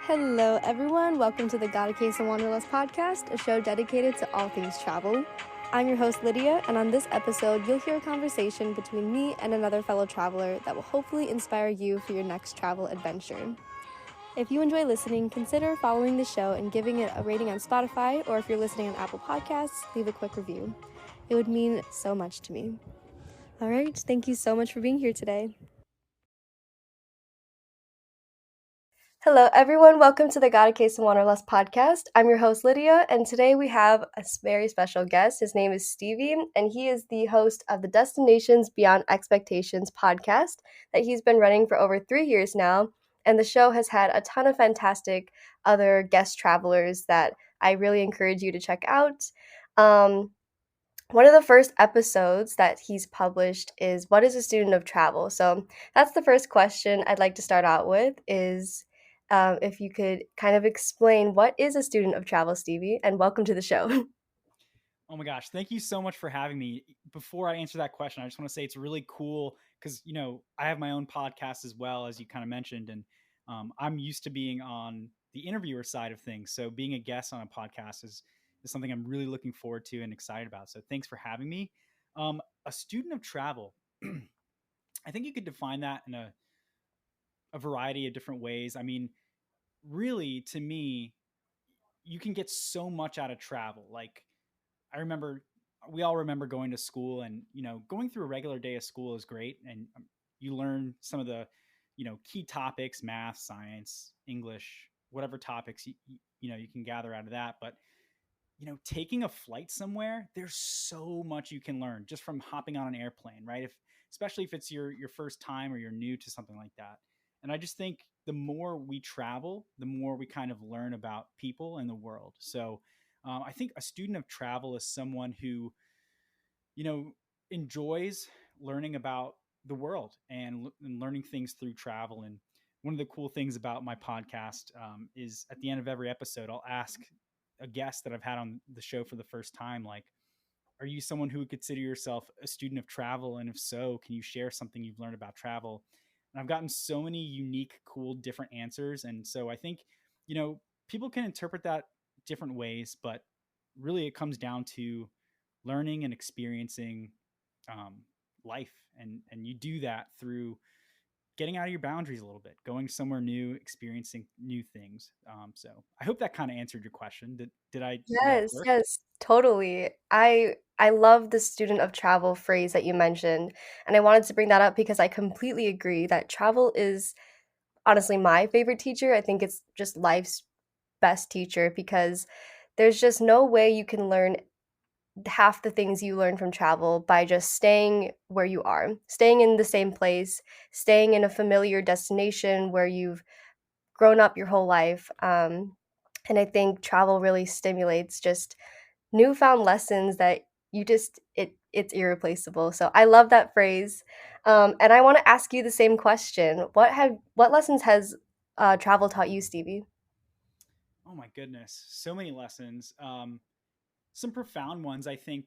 Hello, everyone. Welcome to the Got a Case of Wanderlust podcast, a show dedicated to all things travel. I'm your host, Lydia, and on this episode, you'll hear a conversation between me and another fellow traveler that will hopefully inspire you for your next travel adventure. If you enjoy listening, consider following the show and giving it a rating on Spotify, or if you're listening on Apple Podcasts, leave a quick review. It would mean so much to me. All right, thank you so much for being here today. Hello, everyone. Welcome to the Got a Case of Wanderlust podcast. I'm your host, Lydia, and today we have a very special guest. His name is Stevie, and he is the host of the Destinations Beyond Expectations podcast that he's been running for over 3 years now. And the show has had a ton of fantastic other guest travelers that I really encourage you to check out. One of the first episodes that he's published is What is a Student of Travel? So that's the first question I'd like to start out with is if you could kind of explain what is a student of travel, Stevie, and welcome to the show. Oh my gosh, thank you so much for having me. Before I answer that question, I just want to say it's really cool because, I have my own podcast as well, as you kind of mentioned, and I'm used to being on the interviewer side of things. So being a guest on a podcast is something I'm really looking forward to and excited about. So thanks for having me. A student of travel, I think you could define that in a variety of different ways. I mean, really, to me, you can get so much out of travel. Like, I remember we all remember going to school and, going through a regular day of school is great. And you learn some of the, key topics, math, science, English, whatever topics, you can gather out of that. But, taking a flight somewhere, there's so much you can learn just from hopping on an airplane, right? Especially if it's your first time or you're new to something like that. And I just think the more we travel, the more we kind of learn about people and the world. So I think a student of travel is someone who, you know, enjoys learning about the world and learning things through travel. And one of the cool things about my podcast is at the end of every episode, I'll ask a guest that I've had on the show for the first time, like, are you someone who would consider yourself a student of travel? And if so, can you share something you've learned about travel? And I've gotten so many unique, cool, different answers. And so I think, people can interpret that different ways, but really it comes down to learning and experiencing um, life. And you do that through getting out of your boundaries a little bit, going somewhere new, experiencing new things. So I hope that kind of answered your question. Did that Yes, work? yes, totally. I love the student of travel phrase that you mentioned, and I wanted to bring that up because I completely agree that travel is honestly my favorite teacher. I think it's just life's best teacher because there's just no way you can learn half the things you learn from travel by just staying where you are, staying in the same place, staying in a familiar destination where you've grown up your whole life. And I think travel really stimulates just newfound lessons that it's irreplaceable. So I love that phrase. And I want to ask you the same question. What lessons has travel taught you, Stevie? Oh my goodness, so many lessons. Some profound ones. I think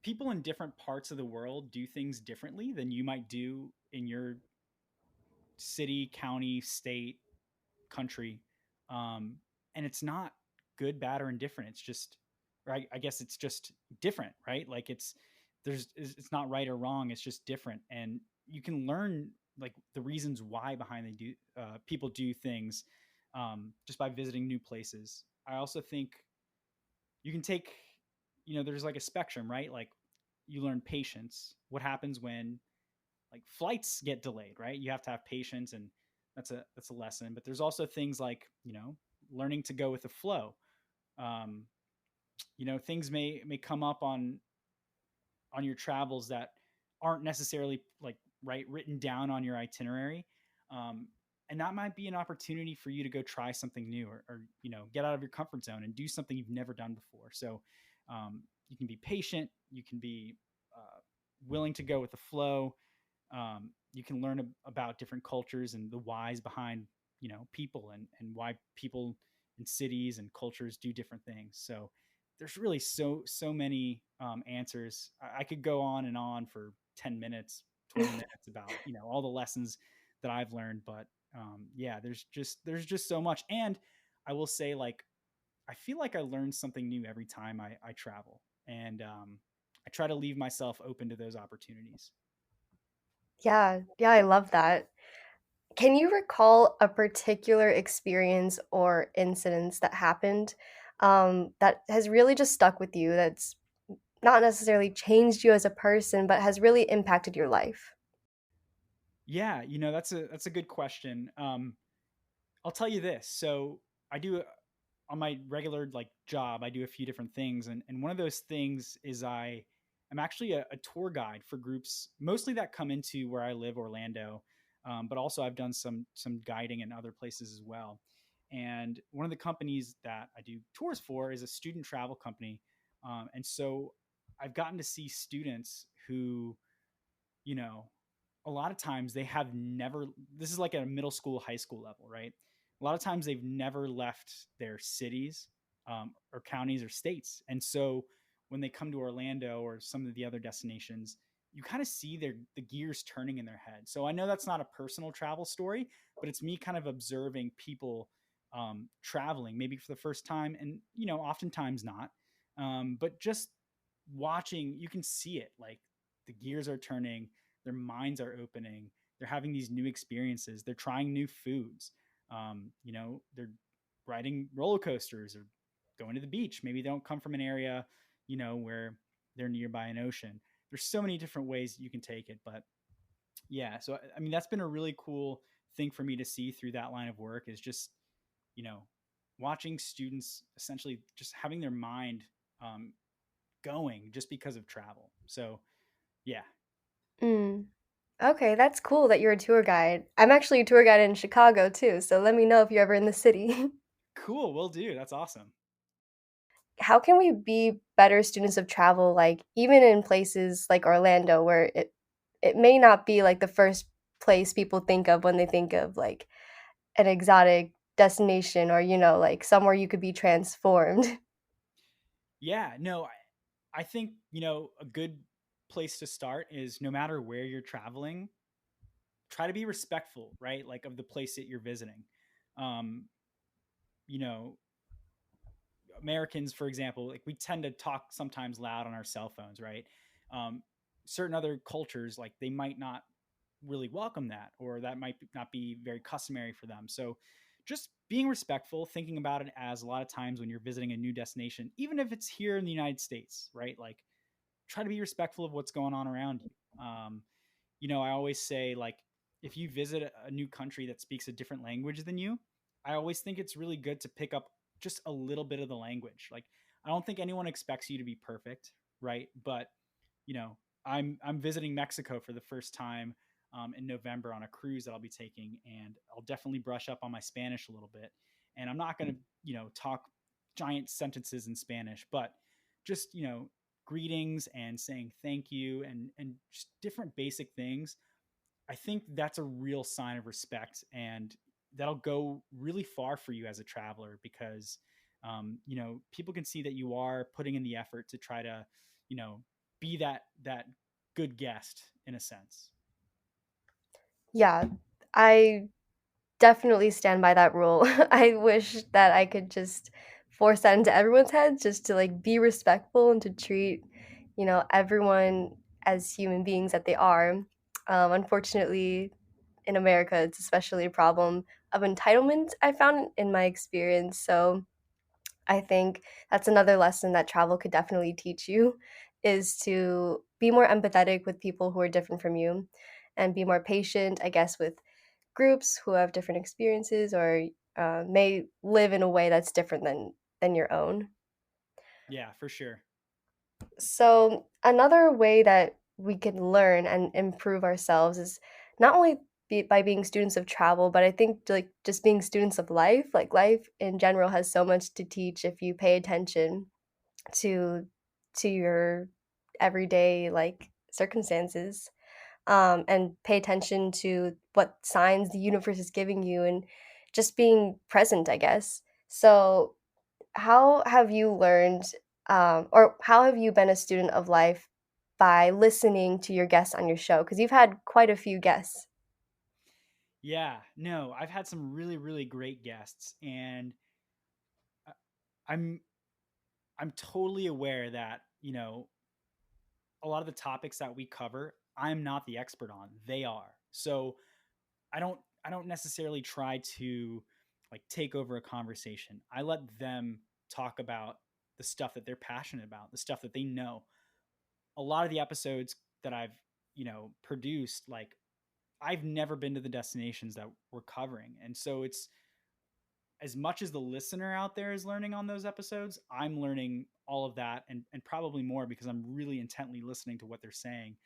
people in different parts of the world do things differently than you might do in your city, county, state, country. Um, and it's not good, bad, or indifferent. It's just, or I guess it's just different, right? Like it's not right or wrong. It's just different, and you can learn like the reasons why behind they do people do things just by visiting new places. I also think you can take, there's like a spectrum, right? Like you learn patience. What happens when like flights get delayed, right? You have to have patience, and that's a lesson. But there's also things like learning to go with the flow. Um, things may come up on your travels that aren't necessarily like right written down on your itinerary. Um, and that might be an opportunity for you to go try something new or get out of your comfort zone and do something you've never done before. So you can be patient, you can be willing to go with the flow. You can learn about different cultures and the whys behind people and why people in cities and cultures do different things. So there's really so many answers. I could go on and on for 10 minutes, 20 minutes about all the lessons that I've learned, but Yeah, there's just so much. And I will say, like, I feel like I learn something new every time I travel, and I try to leave myself open to those opportunities. Yeah, yeah, I love that. Can you recall a particular experience or incidents that happened that has really just stuck with you, that's not necessarily changed you as a person, but has really impacted your life? Yeah, that's a good question. I'll tell you this. So I do on my regular like job, I do a few different things, and one of those things is I'm actually a tour guide for groups, mostly that come into where I live, Orlando, but also I've done some guiding in other places as well. And one of the companies that I do tours for is a student travel company, and so I've gotten to see students who, you know, a lot of times they have never, this is like at a middle school, high school level, right? A lot of times they've never left their cities, or counties or states. And so when they come to Orlando or some of the other destinations, you kind of see the gears turning in their head. So I know that's not a personal travel story, but it's me kind of observing people traveling maybe for the first time, and oftentimes not, but just watching, you can see it, like the gears are turning, their minds are opening, they're having these new experiences, they're trying new foods, they're riding roller coasters or going to the beach. Maybe they don't come from an area, where they're nearby an ocean. There's so many different ways you can take it, but yeah. So I mean, that's been a really cool thing for me to see through that line of work, is just, you know watching students essentially just having their mind um, going just because of travel. So yeah. Mm. Okay, that's cool that you're a tour guide. I'm actually a tour guide in Chicago too, so let me know if you're ever in the city. Cool, will do. That's awesome. How can we be better students of travel, like even in places like Orlando, where it may not be like the first place people think of when they think of like an exotic destination, or like somewhere you could be transformed. Yeah, no, I think, a good place to start is, no matter where you're traveling, try to be respectful, right? Like, of the place that you're visiting. Um, you know, Americans, for example, like, we tend to talk sometimes loud on our cell phones, right? Um, Certain other cultures, like, they might not really welcome that, or that might not be very customary for them. So just being respectful, thinking about it as, a lot of times when you're visiting a new destination, even if it's here in the United States, right? Like, try to be respectful of what's going on around you. I always say, like, if you visit a new country that speaks a different language than you, I always think it's really good to pick up just a little bit of the language. Like, I don't think anyone expects you to be perfect, right? But you know, I'm visiting Mexico for the first time in November on a cruise that I'll be taking, and I'll definitely brush up on my Spanish a little bit. And I'm not going to, talk giant sentences in Spanish, but just, greetings and saying thank you, and just different basic things. I think that's a real sign of respect, and that'll go really far for you as a traveler, because people can see that you are putting in the effort to try to, you know, be that good guest in a sense. Yeah, I definitely stand by that rule. I wish that I could just force that into everyone's heads, just to like be respectful and to treat, everyone as human beings that they are. Unfortunately, in America, it's especially a problem of entitlement, I found in my experience. So I think that's another lesson that travel could definitely teach you, is to be more empathetic with people who are different from you, and be more patient, I guess, with groups who have different experiences, or may live in a way that's different than your own. Yeah, for sure. So another way that we can learn and improve ourselves is not only by being students of travel, but I think like just being students of life. Like life in general has so much to teach if you pay attention to your everyday like circumstances, and pay attention to what signs the universe is giving you, and just being present, I guess. So how have you learned, or how have you been a student of life by listening to your guests on your show? Because you've had quite a few guests. Yeah, no, I've had some really, really great guests, and I- I'm I'm totally aware that a lot of the topics that we cover, I'm not the expert on. They are. So I don't necessarily try to like take over a conversation. I let them talk about the stuff that they're passionate about, the stuff that they know. A lot of the episodes that I've, produced, like I've never been to the destinations that we're covering. And so it's as much as the listener out there is learning on those episodes, I'm learning all of that and probably more because I'm really intently listening to what they're saying.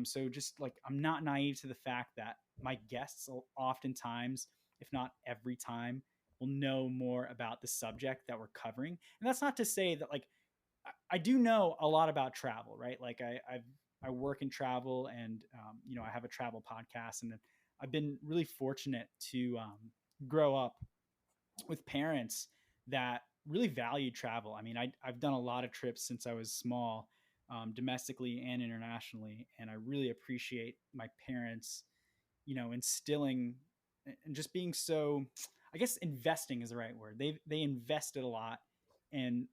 So just like I'm not naive to the fact that my guests will oftentimes, if not every time, will know more about the subject that we're covering. And that's not to say that like I do know a lot about travel, right? Like I work in travel, and I have a travel podcast, and I've been really fortunate to grow up with parents that really valued travel. I mean, I've done a lot of trips since I was small, domestically and internationally, and I really appreciate my parents, instilling and just being so. I guess investing is the right word. They invested a lot in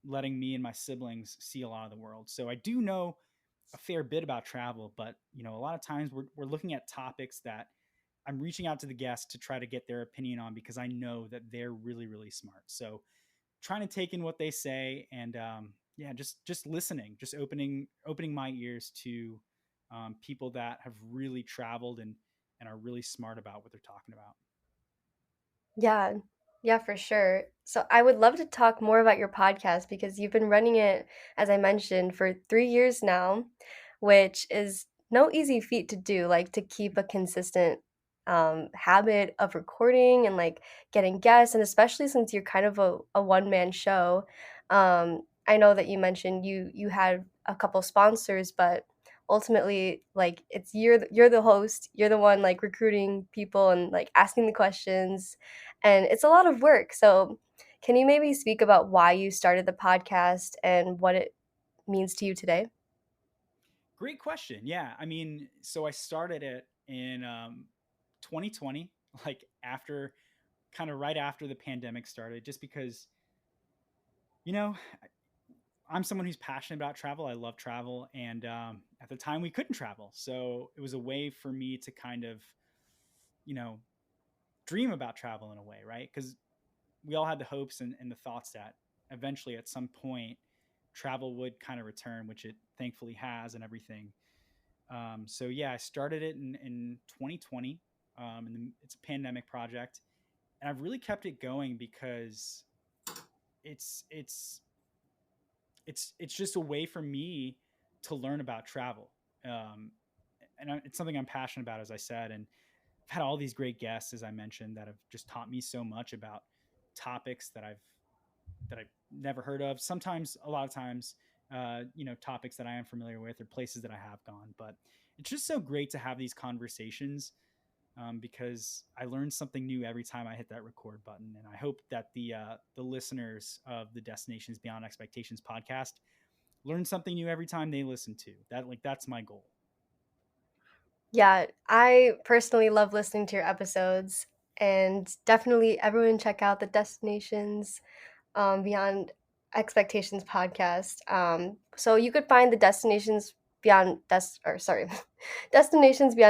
letting me and my siblings see a lot of the world. So I do know a fair bit about travel, but a lot of times we're looking at topics that I'm reaching out to the guests to try to get their opinion on because I know that they're really, really smart. So trying to take in what they say, and yeah, just listening, just opening my ears to people that have really traveled and are really smart about what they're talking about. Yeah. Yeah, for sure. So I would love to talk more about your podcast because you've been running it, as I mentioned, for 3 years now, which is no easy feat to do, like to keep a consistent habit of recording and like getting guests, and especially since you're kind of a one-man show. I know that you mentioned you had a couple sponsors, but ultimately like it's you're the host, you're the one like recruiting people and like asking the questions, and it's a lot of work. So, can you maybe speak about why you started the podcast and what it means to you today? Great question. Yeah, I mean, so I started it in 2020, like after kind of right after the pandemic started, just because you know I'm someone who's passionate about travel. I love travel, and at the time we couldn't travel, so it was a way for me to kind of, you know, dream about travel in a way, right? Because we all had the hopes and the thoughts that eventually, at some point, travel would kind of return, which it thankfully has, and everything. So yeah, I started it in 2020, and it's a pandemic project, and I've really kept it going because it's it's it's just a way for me to learn about travel. Um, and it's something I'm passionate about, as I said. And I've had all these great guests, as I mentioned, that have just taught me so much about topics that I've never heard of. Sometimes, a lot of times, topics that I am familiar with or places that I have gone. But it's just so great to have these conversations, because I learn something new every time I hit that record button. And I hope that the listeners of the Destinations Beyond Expectations podcast learn something new every time they listen to that. Like that's my goal. Yeah, I personally love listening to your episodes, and definitely everyone check out the Destinations Beyond Expectations podcast. So you could find the Destinations Beyond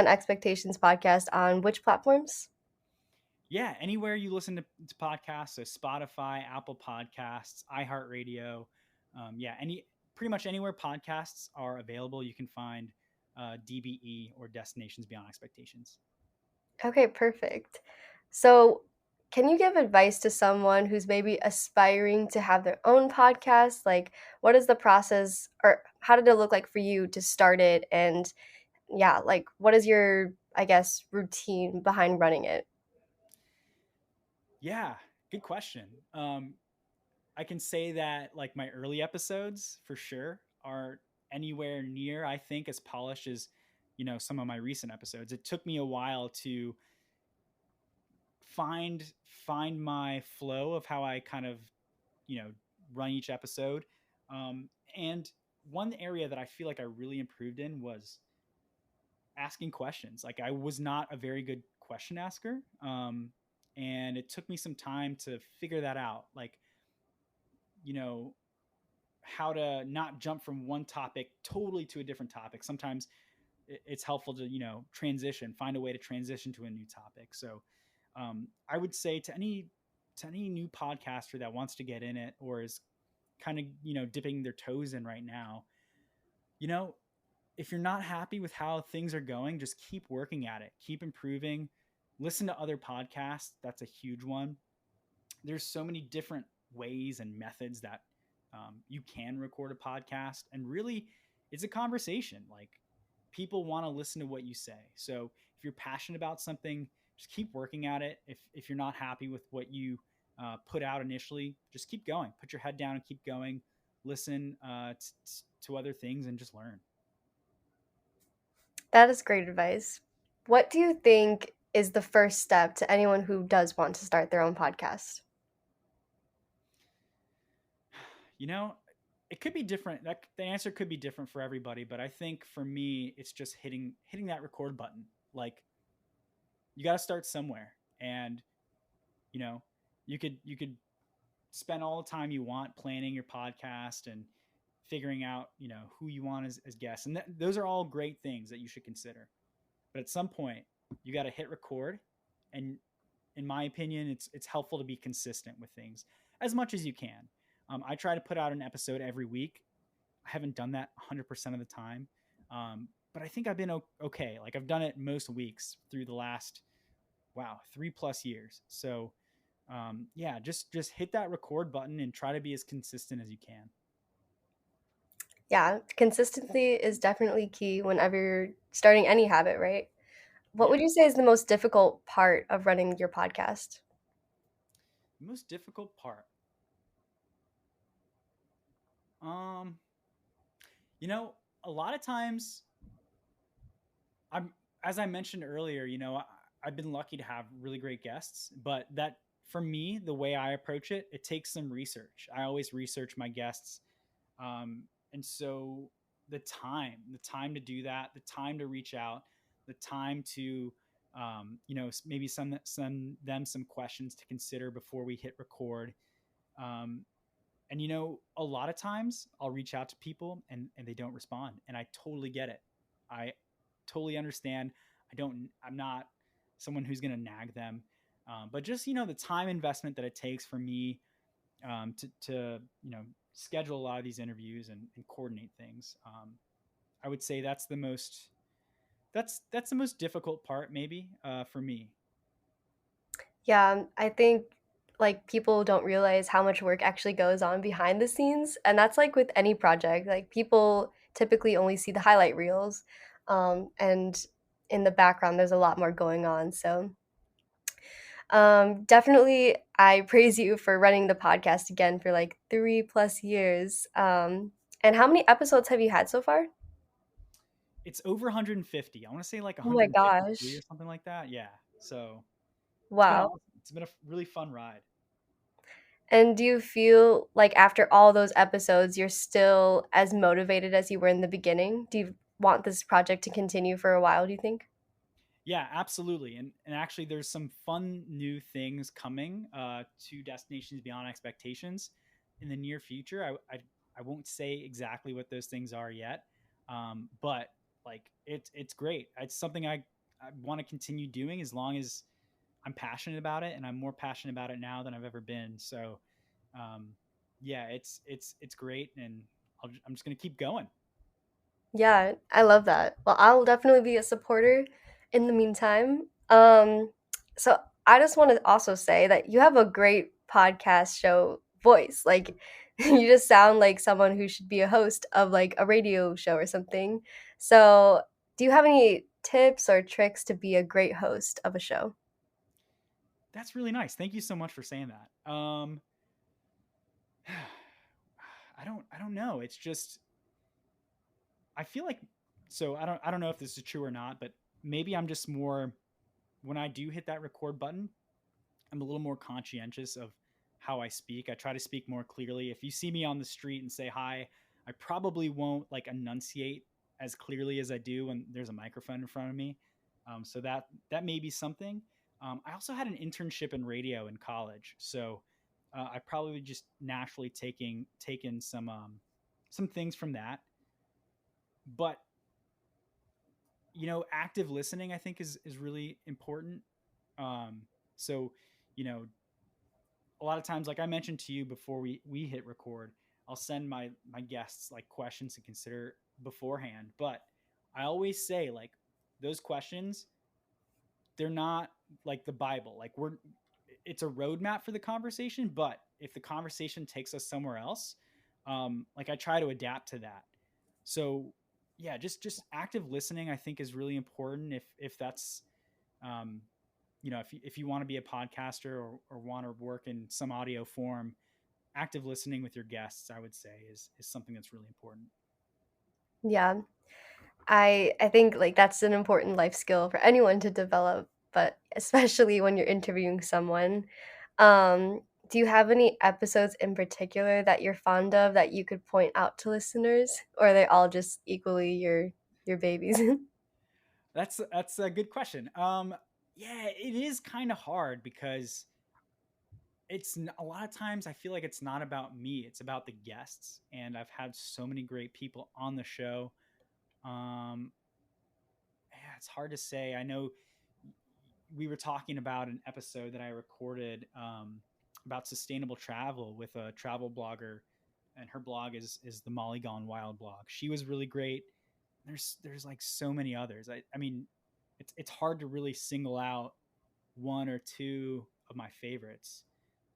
Expectations podcast on which platforms? Yeah, anywhere you listen to podcasts, so Spotify, Apple Podcasts, iHeartRadio, yeah, any pretty much anywhere podcasts are available, you can find DBE or Destinations Beyond Expectations. Okay, perfect. So, can you give advice to someone who's maybe aspiring to have their own podcast? Like, what is the process, or how did it look like for you to start it? And yeah, like, what is your, I guess, routine behind running it? Yeah, good question. I can say that like my early episodes for sure are anywhere near, I think, as polished as some of my recent episodes. It took me a while to find find my flow of how I kind of you know run each episode. And one area that I feel like I really improved in was asking questions. Like I was not a very good question asker. And it took me some time to figure that out. Like, you know, how to not jump from one topic totally to a different topic. Sometimes it's helpful to, transition, find a way to transition to a new topic. So I would say to any new podcaster that wants to get in it or is kind of, dipping their toes in right now, you know, if you're not happy with how things are going, just keep working at it, keep improving, listen to other podcasts. That's a huge one. There's so many different ways and methods that you can record a podcast, and really it's a conversation. Like, people want to listen to what you say. So if you're passionate about something, just keep working at it. If you're not happy with what you put out initially, just keep going, put your head down and keep going, listen to other things and just learn. That is great advice. What do you think is the first step to anyone who does want to start their own podcast? You know, it could be different. That the answer could be different for everybody, but I think for me, it's just hitting that record button. Like, you got to start somewhere, and you know, you could spend all the time you want planning your podcast and figuring out, who you want as guests, and those are all great things that you should consider. But at some point, you got to hit record, and in my opinion, it's helpful to be consistent with things as much as you can. I try to put out an episode every week. I haven't done that 100% of the time, but I think I've been okay. Like, I've done it most weeks through the last 3+ years. So yeah, just hit that record button and try to be as consistent as you can. Yeah, consistency is definitely key whenever you're starting any habit, right? What would Yeah, you say is the most difficult part of running your podcast? the most difficult part. Um, you know, a lot of times I'm as I mentioned earlier, I've been lucky to have really great guests, but that for me, the way I approach it, it takes some research. I always research my guests. And so the time to do that, the time to reach out, the time to, maybe send them some questions to consider before we hit record. Um, and a lot of times I'll reach out to people and they don't respond, and I totally get it. I totally understand. I'm not someone who's going to nag them. But just, the time investment that it takes for me to schedule a lot of these interviews and coordinate things. I would say that's the most difficult part, maybe, for me. Yeah, I think like people don't realize how much work actually goes on behind the scenes, and that's like with any project. Like people typically only see the highlight reels, and in the background, there's a lot more going on. So, definitely, I praise you for running the podcast again for like 3+ years. And how many episodes have you had so far? It's over 150. I want to say like Oh my 153 or gosh! something like that. Yeah. So it's been Wow. awesome. It's been a really fun ride. And do you feel like after all those episodes, you're still as motivated as you were in the beginning? Do you want this project to continue for a while, do you think? Yeah, absolutely. And actually, there's some fun new things coming to Destinations Beyond Expectations in the near future. I won't say exactly what those things are yet, but like it's great. It's something I want to continue doing as long as I'm passionate about it, and I'm more passionate about it now than I've ever been. So um, yeah, it's great, and I'm just gonna keep going. Yeah, I love that. Well, I'll definitely be a supporter in the meantime. So I just want to also say that you have a great podcast show voice. Like you just sound like someone who should be a host of like a radio show or something. So, do you have any tips or tricks to be a great host of a show? That's really nice. Thank you so much for saying that. I don't know. It's just I feel like so I don't know if this is true or not, but maybe I'm just more when I do hit that record button, I'm a little more conscientious of how I speak. I try to speak more clearly. If you see me on the street and say hi, I probably won't like enunciate as clearly as I do when there's a microphone in front of me. So that may be something. I also had an internship in radio in college, so I probably just naturally taken some things from that. But active listening I think is really important. Um, so you know, a lot of times, like I mentioned to you before we hit record, I'll send my guests like questions to consider beforehand. But I always say like those questions, they're not like the Bible. Like it's a roadmap for the conversation, but if the conversation takes us somewhere else, like I try to adapt to that. So yeah, just active listening I think is really important. If that's um, if you want to be a podcaster or want to work in some audio form, active listening with your guests, I would say, is something that's really important. Yeah. I think like that's an important life skill for anyone to develop, but especially when you're interviewing someone. Do you have any episodes in particular that you're fond of that you could point out to listeners, or are they all just equally your babies? That's a good question. Yeah, it is kind of hard because a lot of times I feel like it's not about me, it's about the guests, and I've had so many great people on the show. Um, yeah, it's hard to say. I know we were talking about an episode that I recorded about sustainable travel with a travel blogger, and her blog is the Molly Gone Wild blog. She was really great. There's like so many others. I mean, it's hard to really single out one or two of my favorites.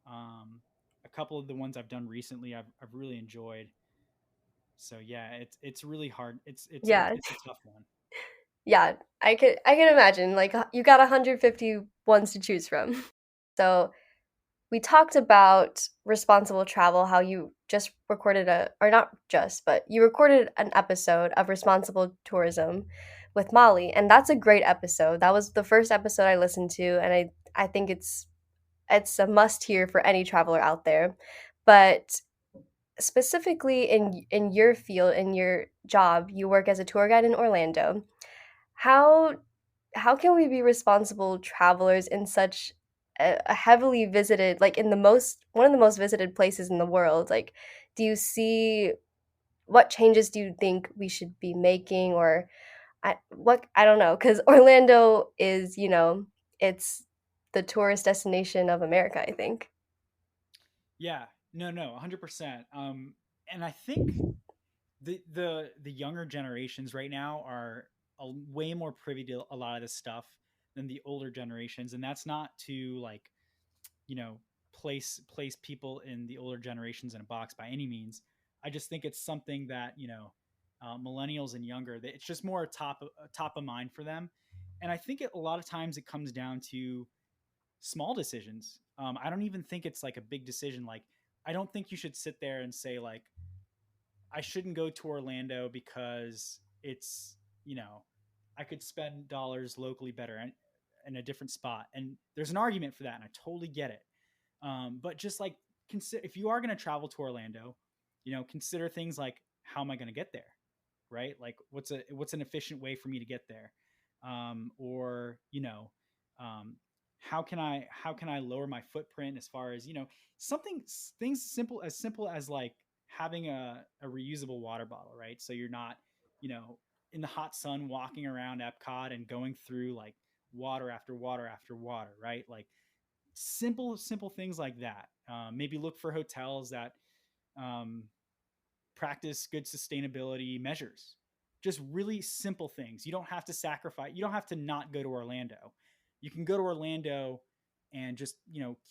Um, a couple of the ones I've done recently, I've really enjoyed. So yeah, it's really hard. Yeah. It's a tough one. Yeah, I can imagine like you got 150 ones to choose from. So, we talked about responsible travel, how you just recorded or not just, but you recorded an episode of responsible tourism with Molly, and that's a great episode. That was the first episode I listened to, and I think it's a must hear for any traveler out there. But specifically in your field, in your job, you work as a tour guide in Orlando. How how can we be responsible travelers in such a heavily visited, like in the most one of the most visited places in the world? Like, do you see what changes do you think we should be making, or I don't know, because Orlando is, it's the tourist destination of America, I think. Yeah, no, 100%. And I think the younger generations right now are way more privy to a lot of this stuff than the older generations, and that's not to like you know place people in the older generations in a box by any means. I just think it's something that millennials and younger, that it's just more top of mind for them. And I think a lot of times it comes down to small decisions. I don't even think it's like a big decision. Like I don't think you should sit there and say like I shouldn't go to Orlando because it's, I could spend dollars locally better in a different spot. And there's an argument for that, and I totally get it. But just like consider, if you are going to travel to Orlando, consider things like, how am I going to get there, right? Like what's an efficient way for me to get there, or um, how can I lower my footprint as far as something things simple as like having a reusable water bottle, right? So you're not you know in the hot sun walking around Epcot and going through like water after water after water, right? Like simple things like that. Maybe look for hotels that um, practice good sustainability measures. Just really simple things. You don't have to sacrifice. You don't have to not go to Orlando. You can go to Orlando and just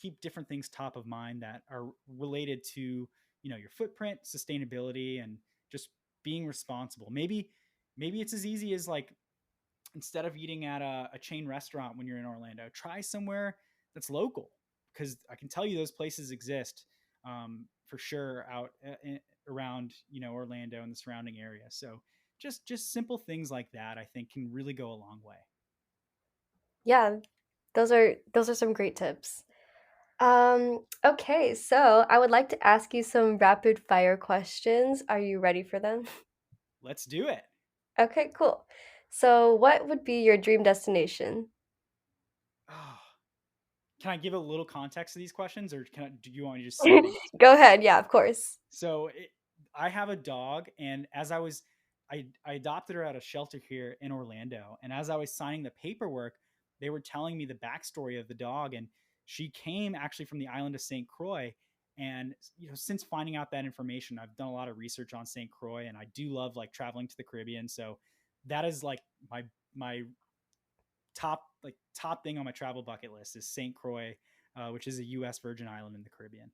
keep different things top of mind that are related to your footprint, sustainability, and just being responsible. Maybe it's as easy as like, instead of eating at a chain restaurant when you're in Orlando, try somewhere that's local, because I can tell you those places exist, for sure out around Orlando and the surrounding area. So just simple things like that, I think, can really go a long way. Yeah, those are some great tips. Okay, so I would like to ask you some rapid fire questions. Are you ready for them? Let's do it. Okay, cool. So, what would be your dream destination? Oh, can I give a little context to these questions, or do you want me to just simply answer? Go ahead. Yeah, of course. So I have a dog, and I adopted her at a shelter here in Orlando, and as I was signing the paperwork, they were telling me the backstory of the dog, and she came actually from the island of St. Croix. And since finding out that information, I've done a lot of research on St. Croix, and I do love like traveling to the Caribbean. So that is like my top thing on my travel bucket list is St. Croix, which is a U.S. Virgin Island in the Caribbean.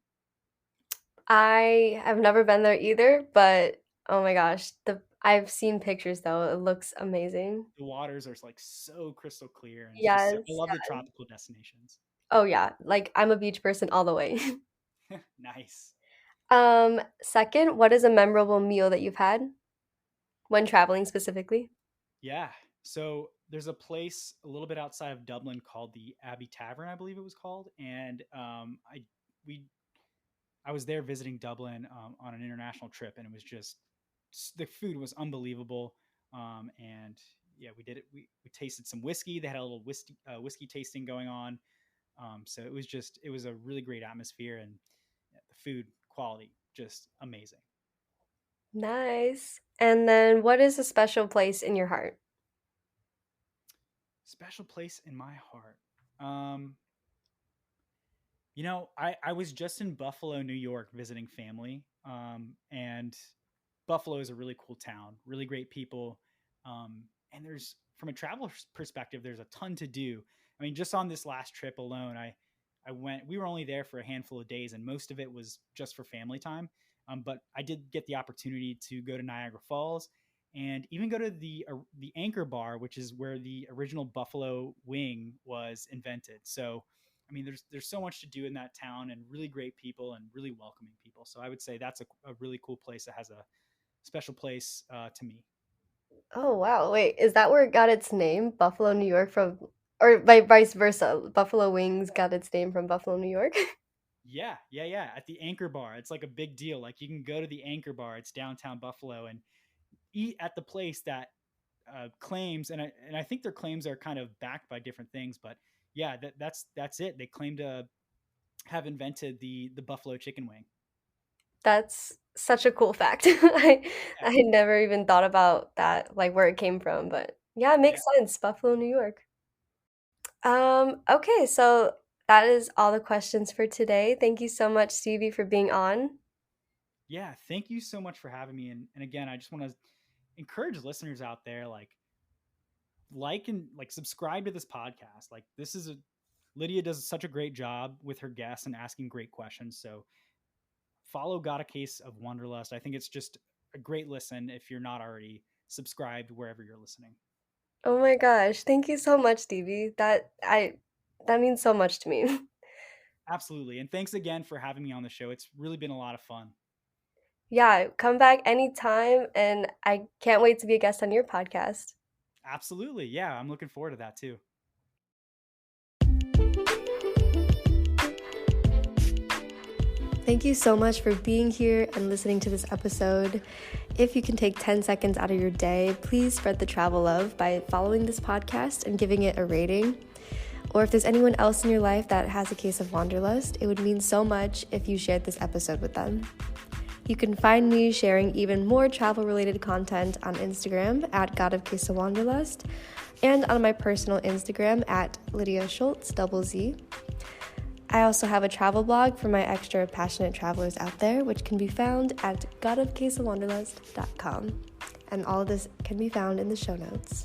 I have never been there either, but oh my gosh, the I've seen pictures though. It looks amazing. The waters are like so crystal clear, and it's just I Yes. love the tropical destinations. Oh yeah, like I'm a beach person all the way. Nice. Second, what is a memorable meal that you've had when traveling specifically? Yeah. So there's a place a little bit outside of Dublin called the Abbey Tavern, I believe it was called, and we I was there visiting Dublin on an international trip, and it was just the food was unbelievable. And yeah, we did it. We tasted some whiskey. They had a little whiskey tasting going on. So it was a really great atmosphere, and yeah, the food quality just amazing. Nice. And then what is a special place in your heart? Special place in my heart. Um, I was just in Buffalo, New York, visiting family, and Buffalo is a really cool town, really great people, and there's from a travel perspective, there's a ton to do. I mean, just on this last trip alone, I went. We were only there for a handful of days, and most of it was just for family time. But I did get the opportunity to go to Niagara Falls and even go to the Anchor Bar, which is where the original buffalo wing was invented. So I mean, there's so much to do in that town, and really great people and really welcoming people. So I would say that's a really cool place that has a special place to me. Oh wow, wait, is that where it got its name? Buffalo, New York from or vice versa. Buffalo Wings got its name from Buffalo, New York? Yeah, yeah, yeah. At the Anchor Bar, it's like a big deal. Like you can go to the Anchor Bar, it's downtown Buffalo, and eat at the place that claims, and I think their claims are kind of backed by different things, but yeah, that's it. They claim to have invented the buffalo chicken wing. That's such a cool fact. I Yeah, I never even thought about that, like where it came from, but yeah, it yeah, makes sense. Buffalo, New York. Okay, so that is all the questions for today. Thank you so much, Stevie, for being on. yeah. Thank you so much for having me, and again, I just want to encourage listeners out there, and subscribe to this podcast. Like this is a Lydia does such a great job with her guests and asking great questions. So follow Got a Case of Wanderlust. I think it's just a great listen if you're not already subscribed wherever you're listening. Oh my gosh, thank you so much, Stevie. That means so much to me. Absolutely. And thanks again for having me on the show. It's really been a lot of fun. Yeah, come back anytime, and I can't wait to be a guest on your podcast. Absolutely. Yeah, I'm looking forward to that too. Thank you so much for being here and listening to this episode. If you can take 10 seconds out of your day, please spread the travel love by following this podcast and giving it a rating. Or if there's anyone else in your life that has a case of wanderlust, it would mean so much if you shared this episode with them. You can find me sharing even more travel-related content on Instagram at God of Case of Wanderlust and on my personal Instagram at Lydia Schultz, Z. I also have a travel blog for my extra passionate travelers out there, which can be found at godofcaseofwanderlust.com. And all of this can be found in the show notes.